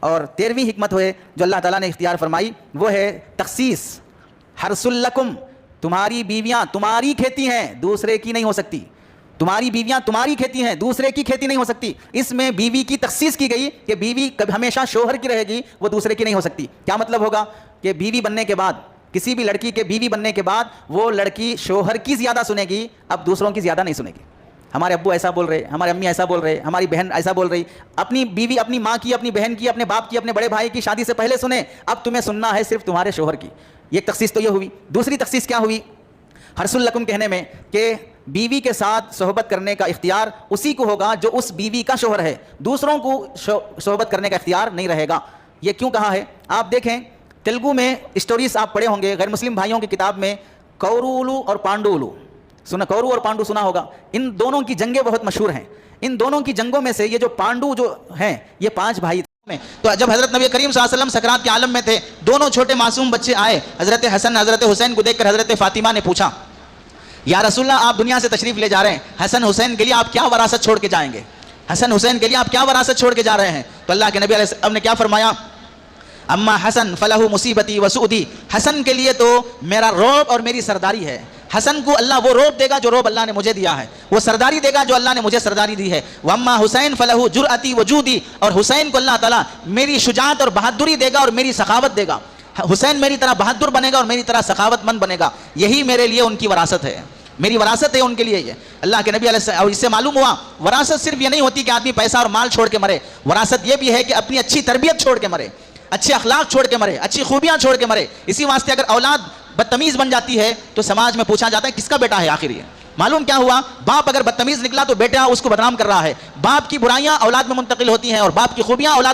और 13वीं हिकमत है जो अल्लाह ताला ने इख्तियार फरमाई, वो है तखसीस। हरसुल्लकुम, तुम्हारी बीवियां तुम्हारी खेती हैं, दूसरे की नहीं हो सकती। तुम्हारी बीवियां तुम्हारी खेती हैं, दूसरे की खेती नहीं हो सकती। इसमें बीवी की तखसीस की गई कि बीवी हमेशा शोहर की रहेगी, वो दूसरे की नहीं हो सकती। क्या मतलब होगा कि बीवी बनने के बाद, किसी भी लड़की के बीवी बनने के बाद वो लड़की शोहर की ज़्यादा सुनेगी, अब दूसरों की ज़्यादा नहीं सुनेगी। हमारे अब्बू ऐसा बोल रहे, हमारी अम्मी ऐसा बोल रहे, हमारी बहन ऐसा बोल रही, अपनी बीवी अपनी माँ की, अपनी बहन की, अपने बाप की, अपने बड़े भाई की शादी से पहले सुने, अब तुम्हें सुनना है सिर्फ तुम्हारे शोहर की। ये तखसीस तो ये हुई। दूसरी तखसीस क्या हुई हरसुल्लकुम कहने में, कि बीवी के साथ सोहबत करने का इख्तियार उसी को होगा जो उस बीवी का शोहर है, दूसरों को सोहबत करने का इख्तियार नहीं रहेगा। ये क्यों कहा है? आप देखें, तेलुगु में स्टोरीज आप पढ़े होंगे, गैर मुस्लिम भाइयों की किताब में कौरुलू और पांडुलू सुना, कौरव और पांडु सुना होगा। इन दोनों की जंगें बहुत मशहूर हैं। इन दोनों की जंगों में से ये जो पांडु जो हैं, ये 5 भाई थे। तो जब हजरत नबी करीम सल्लल्लाहु अलैहि वसल्लम सकरात के आलम में थे, दोनों छोटे मासूम बच्चे आए, हजरत हसन हजरत हुसैन को देखकर हजरत फातिमा ने पूछा, या रसूलल्लाह आप दुनिया से तशरीफ ले जा रहे हैं, हसन हुसैन के लिए आप क्या वरासत छोड़ के जाएंगे? हसन हुसैन के लिए आप क्या वरासत छोड़ के जा रहे हैं? तो अल्लाह के नबी अलैहि सल्लम ने क्या फरमाया, अम्मा हसन फलहु मुसीबती वसूदी, हसन के लिए तो मेरा रौब और मेरी सरदारी है। हसन को अल्लाह वो रौब देगा जो रौब अल्लाह ने मुझे दिया है, वो सरदारी देगा जो अल्लाह ने मुझे सरदारी दी है। वम्मा हुसैन फलहु जुरअती वजूदी, और हुसैन को अल्लाह ताला मेरी शुजाअत और बहादुरी देगा और मेरी सखावत देगा। हुसैन मेरी तरह बहादुर बनेगा और मेरी तरह सखावतमंद बनेगा। यही मेरे लिए उनकी वरासत है, मेरी वरासत है उनके लिए। ये अल्लाह के नबी अलैहि, और इससे मालूम हुआ वरासत सिर्फ ये नहीं होती कि आदमी पैसा और माल छोड़ के मरे, वरासत ये भी है कि अपनी अच्छी तरबियत छोड़ के मरे, अच्छे अखलाक छोड़ के मरे, अच्छी खूबियां छोड़ के मरे। इसी वास्ते अगर औलाद बदतमीज बन जाती है तो समाज में पूछा जाता है किसका बेटा है आखिर ये? मालूम क्या हुआ, बाप अगर बदतमीज निकला तो बेटा उसको बदनाम कर रहा है। बाप की बुराइयां औलाद में मुंतकिल होती हैं और बाप की खूबियां औलाद में